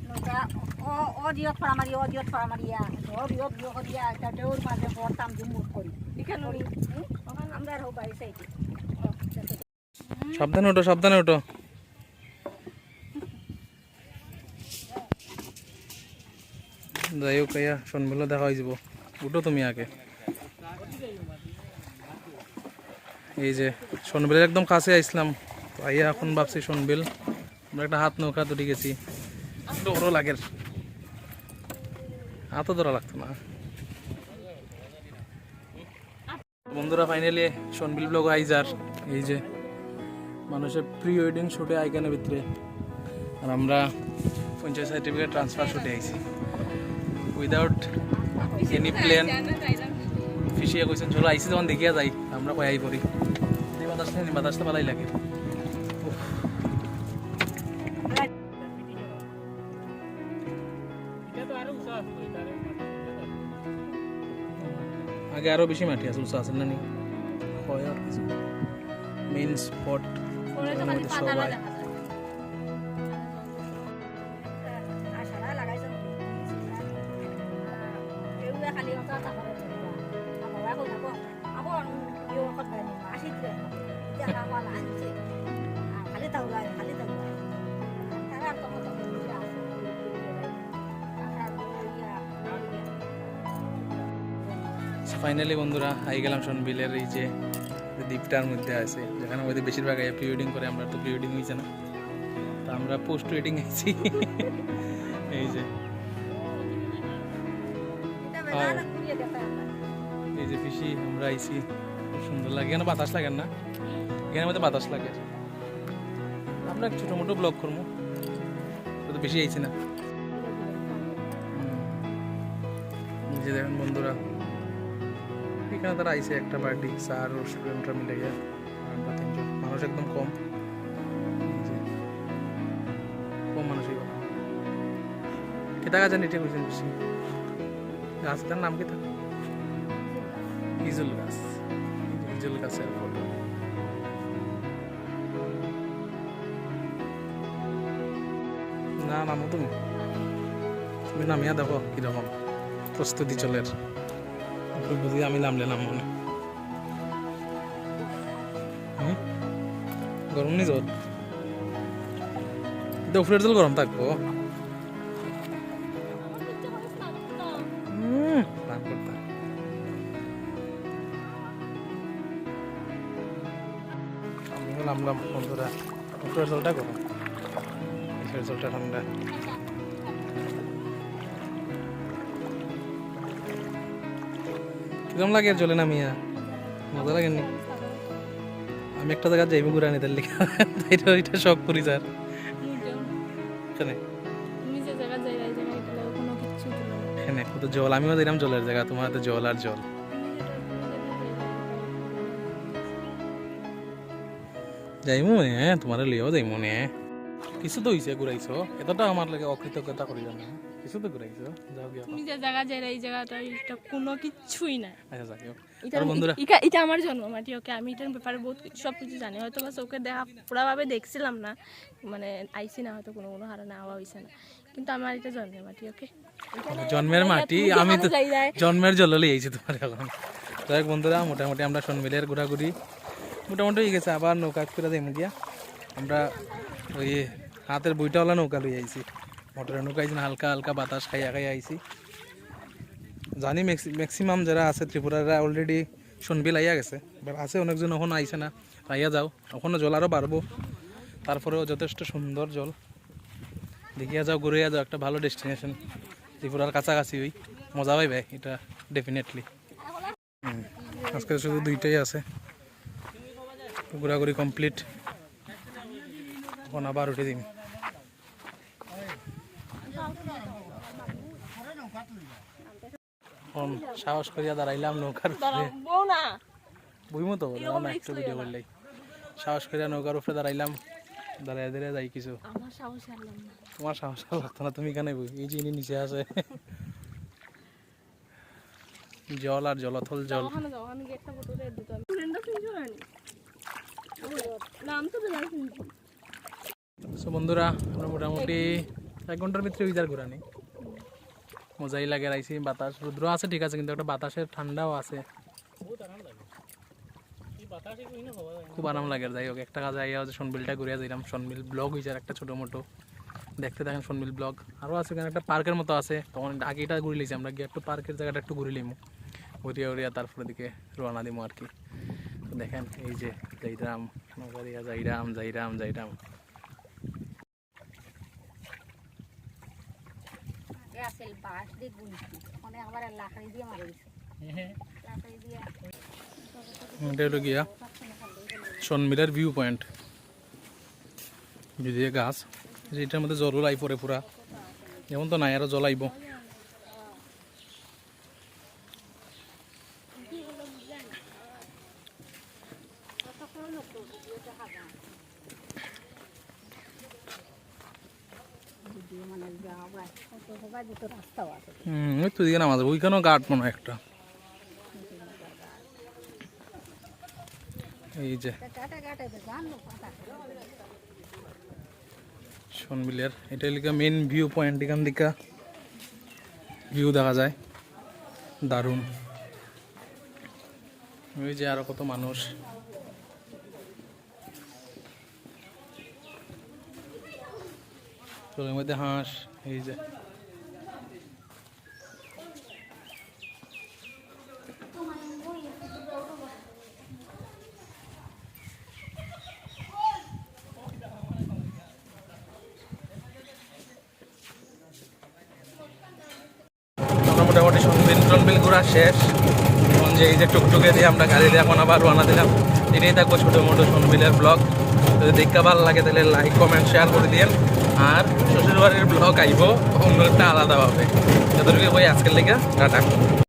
নৌকা অজিয়ত ফাড়ামারি অজিয়ত ফাড়ামারিয়া অজিয়ত বিয় করিয়া একটা দেউর মাঝে পড়তাম জুমুট করি এখানে আমরা হোক বাড়ি সাইডে সাবধানে ওঠো সাবধানে ওঠো। যাই হোক ইয়া শোনবিল দেখা হয়ে যাব। উঠো তুমি আগে। এই যে শোনবিলের একদম কাছে আইসলাম তো আইয়া এখন ভাবছি শোনবিল আমরা একটা হাত নৌকা তুলে গেছি একটু বড় লাগের হাতও ধরা লাগতো না। বন্ধুরা ফাইনালি শোনবিল ব্লগ আইজার এই যে মানুষের প্রি ওয়েডিং শুটে আইকানের ভিতরে আর আমরা পঞ্চায়েত সার্টিফিকেট ট্রান্সফার শুটে আইছি উইদাউট এনি প্ল্যান। ফিসিয়া কইছেন চলো আইসি যখন দেখিয়া যাই আমরা কই আই পড়ি বাতাসটা ভালোই লাগে। আগে আরো বেশি মাটি আছে উঁচা আছে না নি হয় আর কিছু মেইন স্পট সবাই ফাইনালি বন্ধুরা আই গেলাম শোনবিলের এই যে দ্বীপটার মধ্যে আছে যেখানে আমাদের বেশিরভাগ প্রি ওয়েডিং করে। আমরা তো প্রি ওয়েডিং হয়েছে না তো আমরা পোস্ট ওয়েডিং আইছি। এই যে এই যে পিসি আমরা আইছি খুব সুন্দর লাগে। এখানে বাতাস লাগে না এখানে মধ্যে বাতাস লাগে। আমরা ছোটো মোটো ব্লগ করবো তো বেশি আইছি না। এই যে দেখেন বন্ধুরা এখানে তারা আইসে একটা পার্টি স্যার ও স্টুডেন্টরা মিলে গিয়ে আমরা তিনজন মানুষ একদম কম কম মানুষই কেতা গাছ নিটে বুঝছেন বেশি গাছটার নাম কি থাকে হিজুল গাছ। হিজুল গাছের ফটো না নামো তুমি তুমি নামিয়া দেখো কিরকম প্রস্তুতি চলের বুঝি আমি নামলে নাম মনে গরম নি জল দুপুরের জল গরম থাকবো আমি নামলাম বন্ধুরা দুপুরের জলটা গরম জলটা ঠান্ডা। কিরম লাগে জলে নামিয়া মজা লাগেনি? আমি একটা জায়গা যাইব ঘুরে আনি তার লিখা এটা শখ করি স্যার এখানে কত জল আমিও দিলাম জলের জায়গা তোমার হাতে জল আর জল। যাইমু হ্যাঁ তোমার লিও যাইমু নে কিছু তো হইছে ঘুরাইছো এতটা আমার লাগে অকৃতজ্ঞতা করি জানো কিছু তো ঘুরাইছো যাও গিয়া তুমি যে জায়গা যাই এই জায়গাটা এটা কোনো কিছুই না। আচ্ছা যাও এটা বন্ধুরা এটা আমার জন্ম মাটি ওকে আমি এটার ব্যাপারে বহুত সব কিছু জানি হয়তো বাস ওকে দেখা পুরাভাবে দেখছিলাম না মানে আইসি না হয়তো কোনো হারানো আওয়া হইছে না কিন্তু আমার এটা জন্মের মাটি ওকে জন্মের মাটি আমি তো জন্মের জললে আইছি তোমার এখন। যাই বন্ধুরা মোটামুটি আমরা শোনবিলের ঘোরাঘুরি মোটামুটি হয়ে গেছে আবার নৌকা করে যাইমু গিয়া আমরা ওই হাতের বইটাওয়ালা নৌকা লই আইছি মোটরের নৌকা আইছি হালকা হালকা বাতাস খাইয়া খাইয়া আইছি। জানি ম্যাক্সিমাম যারা আছে ত্রিপুরারা অলরেডি শোনবিল আইয়া গেছে বাট আছে অনেকজন এখনও আইছে না আইয়া যাও এখনও জল আরও বাড়বো তারপরেও যথেষ্ট সুন্দর জল দেখিয়া যাও ঘুরিয়া যাও একটা ভালো ডেস্টিনেশন ত্রিপুরার কাছাকাছি ওই মজা পাইবে এটা ডেফিনেটলি। আজকে শুধু দুইটাই আছে ঘোরাঘুরি কমপ্লিট এখন আবার উঠে দিন। সাহস করিয়া দাঁড়াইলাম নৌকার উপরে বইমো তো একটু ভিডিও করলেই সাহস করিয়া নৌকার উপরে দাঁড়াইলাম দাঁড়াইয়া দাঁড়িয়ে যাই কিছু তোমার সাহস লাগতো না তুমি এখানে বই এই যে নিচে আছে জল আর জলথল জল। বন্ধুরা আমরা মোটামুটি 1 ঘন্টার ভিতরে উইজার ঘোরা নেই, মজাই লাগে। রাইছি বাতাস রুদ্র আছে ঠিক আছে, কিন্তু একটা বাতাসের ঠান্ডাও আছে, খুব আরাম লাগে। যাই হোক একটা কাজ আইয়া হচ্ছে সনবিলটা ঘুরিয়া যাইলাম, সনবিল ব্লগ হয়েছে একটা ছোটো মোটো, দেখতে দেখেন সনবিল ব্লগ। আরও আছে এখানে একটা পার্কের মতো আছে, তখন আগে এটা ঘুরে লিছি আমরা, গিয়ে একটু পার্কের জায়গাটা একটু ঘুরে লিমু, ঘুরিয়া উড়িয়া তারপরে দিকে রওনা দিমু আর কি। তো দেখেন এই যে যাইরাম নগরিয়া, যাইরাম যাইরাম যাইরাম। আসল বাস দিয়ে গুনছি মানে আমার লাকড়ি দিয়ে মারা গেছে, লাকড়ি দিয়ে এটা হলো গিয়া সনমিলের ভিউ পয়েন্ট, যদি গাছ যেটার মধ্যে জল লাই পরে পুরা, যেমন তো নাই আরো জল আইব। মানে যাওয়া সবাই দুটো রাস্তাও আছে। ওই তো দিকে আমাদের ওইখানেও গাট মনে হয় একটা, এই যে কাটা কাটা জানো পাতা সনমিলের এটা লিখা মেন ভিউ পয়েন্ট, এখান থেকে ভিউ দেখা যায় দারুণ। ওই যে আরো কত মানুষ, চোখের মধ্যে হাঁস, এই যে মোটামুটি সনবিল ঘোরা শেষ। এখন যে এই যে টুকটুকে দিয়ে আমরা গাড়ি দিয়ে এখন আবার রওনা দিলাম। এটাই থাকবো ছোটো মোটো সনবিলের ব্লগ। যদি দেখতে ভালো লাগে তাহলে লাইক কমেন্ট শেয়ার করে দিন। আর শ্বশুরবাড়ির ব্লগ আইব অন্য একটা আলাদাভাবে। যতটুকু বই আজকের লেগে টাটা।